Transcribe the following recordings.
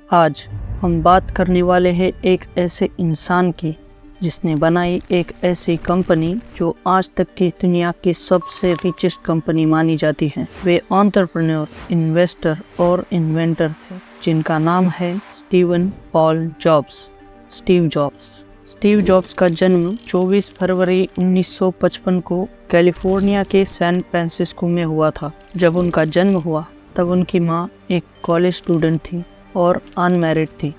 आज हम बात करने वाले हैं एक ऐसे इंसान की जिसने बनाई एक ऐसी कंपनी जो आज तक की दुनिया की सबसे रिचेस्ट कंपनी मानी जाती है। वे एंटरप्रेन्योर, इन्वेस्टर और इन्वेंटर थे जिनका नाम है Steven Paul jobs. Steve jobs का जन्म 24 फरवरी 1955 को कैलिफोर्निया के सैन फ्रांसिस्को में हुआ था। जब उनका जन्म हुआ तब उनकी माँ एक कॉलेज स्टूडेंट थी और अनमैरिड थी,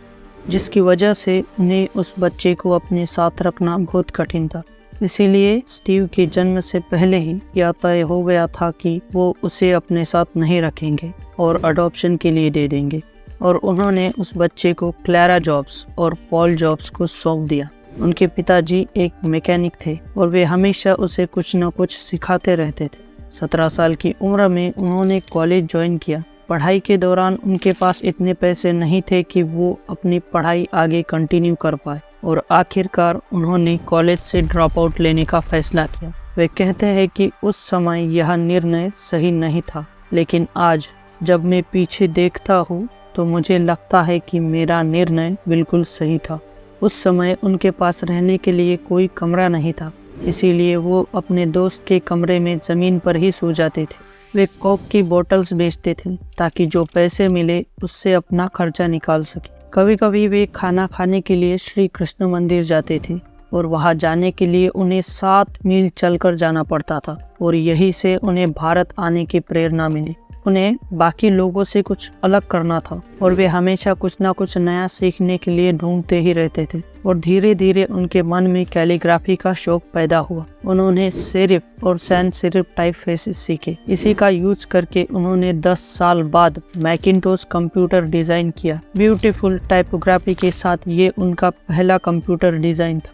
जिसकी वजह से उन्हें उस बच्चे को अपने साथ रखना बहुत कठिन था। इसीलिए स्टीव के जन्म से पहले ही यह तय हो गया था कि वो उसे अपने साथ नहीं रखेंगे और अडॉप्शन के लिए दे देंगे, और उन्होंने उस बच्चे को क्लैरा जॉब्स और पॉल जॉब्स को सौंप दिया। उनके पिताजी एक मैकेनिक थे और वे हमेशा उसे कुछ न कुछ सिखाते रहते थे। 17 साल की उम्र में उन्होंने कॉलेज ज्वाइन किया। पढ़ाई के दौरान उनके पास इतने पैसे नहीं थे कि वो अपनी पढ़ाई आगे कंटिन्यू कर पाए, और आखिरकार उन्होंने कॉलेज से ड्रॉप आउट लेने का फैसला किया। वे कहते हैं कि उस समय यह निर्णय सही नहीं था, लेकिन आज जब मैं पीछे देखता हूँ तो मुझे लगता है कि मेरा निर्णय बिल्कुल सही था। उस समय उनके पास रहने के लिए कोई कमरा नहीं था, इसीलिए वो अपने दोस्त के कमरे में ज़मीन पर ही सो जाते थे। वे कोक की बोतल्स बेचते थे ताकि जो पैसे मिले उससे अपना खर्चा निकाल सके। कभी कभी वे खाना खाने के लिए श्री कृष्ण मंदिर जाते थे, और वहां जाने के लिए उन्हें 7 मील चलकर जाना पड़ता था, और यहीं से उन्हें भारत आने की प्रेरणा मिली। उन्हें बाकी लोगों से कुछ अलग करना था, और वे हमेशा कुछ ना कुछ नया सीखने के लिए ढूंढते ही रहते थे, और धीरे धीरे उनके मन में कैलीग्राफी का शौक पैदा हुआ। उन्होंने सेरिफ और सैन सेरिफ टाइपफेसेस सीखे। इसी का यूज करके उन्होंने 10 साल बाद मैकिन्टोश कंप्यूटर डिजाइन किया। ब्यूटीफुल टाइपोग्राफी के साथ ये उनका पहला कंप्यूटर डिजाइन था।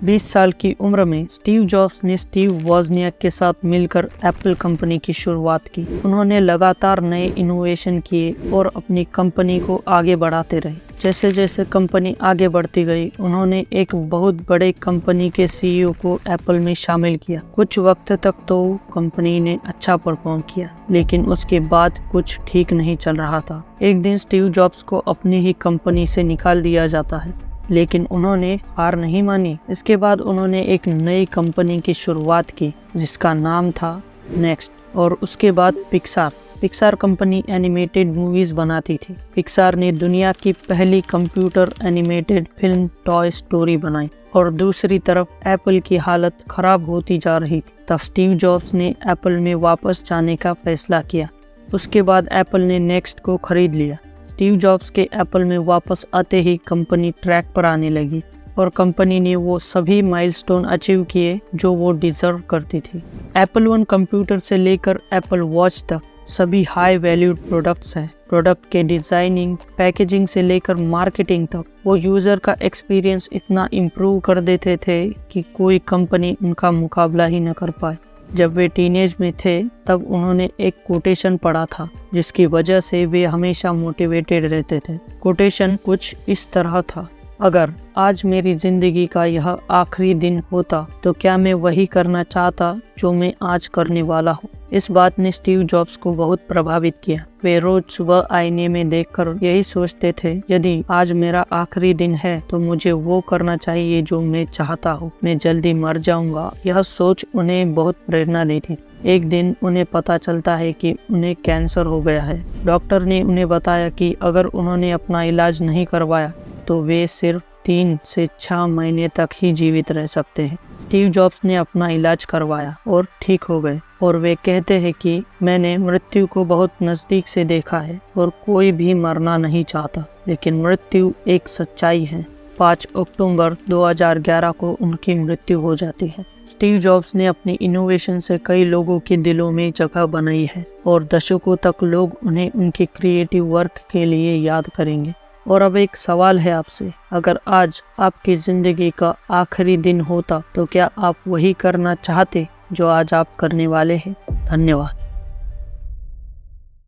20 साल की उम्र में स्टीव जॉब्स ने स्टीव वॉजनियाक के साथ मिलकर एप्पल कंपनी की शुरुआत की। उन्होंने लगातार नए इनोवेशन किए और अपनी कंपनी को आगे बढ़ाते रहे। जैसे जैसे कंपनी आगे बढ़ती गई, उन्होंने एक बहुत बड़े कंपनी के सीईओ को एप्पल में शामिल किया। कुछ वक्त तक तो कंपनी ने अच्छा परफॉर्म किया, लेकिन उसके बाद कुछ ठीक नहीं चल रहा था। एक दिन स्टीव जॉब्स को अपनी ही कंपनी से निकाल दिया जाता है, लेकिन उन्होंने हार नहीं मानी। इसके बाद उन्होंने एक नई कंपनी की शुरुआत की जिसका नाम था नेक्स्ट, और उसके बाद पिक्सार कंपनी एनिमेटेड मूवीज बनाती थी। पिक्सार ने दुनिया की पहली computer animated film toy story बनाई, और दूसरी तरफ एप्पल की हालत खराब होती जा रही थी। तब स्टीव जॉब्स ने एप्पल में वापस जाने का फैसला किया। उसके बाद एप्पल ने नेक्स्ट को खरीद लिया। स्टीव जॉब्स के एप्पल में वापस आते ही कंपनी ट्रैक पर आने लगी, और कंपनी ने वो सभी माइलस्टोन अचीव किए जो वो डिजर्व करती थी। एप्पल वन कंप्यूटर से लेकर एप्पल वॉच तक सभी हाई वैल्यूड प्रोडक्ट्स हैं। प्रोडक्ट के डिजाइनिंग, पैकेजिंग से लेकर मार्केटिंग तक वो यूजर का एक्सपीरियंस इतना इम्प्रूव कर देते थे कि कोई कंपनी उनका मुकाबला ही न कर पाए। जब वे टीनेज में थे तब उन्होंने एक कोटेशन पढ़ा था जिसकी वजह से वे हमेशा मोटिवेटेड रहते थे। कोटेशन कुछ इस तरह था: अगर आज मेरी जिंदगी का यह आखिरी दिन होता तो क्या मैं वही करना चाहता जो मैं आज करने वाला हूँ। इस बात ने स्टीव जॉब्स को बहुत प्रभावित किया। वे रोज सुबह आईने में देखकर यही सोचते थे, यदि आज मेरा आखिरी दिन है तो मुझे वो करना चाहिए जो मैं चाहता हूँ। मैं जल्दी मर जाऊंगा। यह सोच उन्हें बहुत प्रेरणा देती। एक दिन उन्हें पता चलता है कि उन्हें कैंसर हो गया है। डॉक्टर ने उन्हें बताया कि अगर उन्होंने अपना इलाज नहीं करवाया तो वे सिर्फ 3 से 6 महीने तक ही जीवित रह सकते हैं। स्टीव जॉब्स ने अपना इलाज करवाया और ठीक हो गए, और वे कहते हैं कि मैंने मृत्यु को बहुत नज़दीक से देखा है, और कोई भी मरना नहीं चाहता, लेकिन मृत्यु एक सच्चाई है। 5 अक्टूबर 2011 को उनकी मृत्यु हो जाती है। स्टीव जॉब्स ने अपनी इनोवेशन से कई लोगों के दिलों में जगह बनाई है, और दशकों तक लोग उन्हें उनके क्रिएटिव वर्क के लिए याद करेंगे। और अब एक सवाल है आपसे, अगर आज आपकी ज़िंदगी का आखिरी दिन होता तो क्या आप वही करना चाहते जो आज आप करने वाले हैं? धन्यवाद।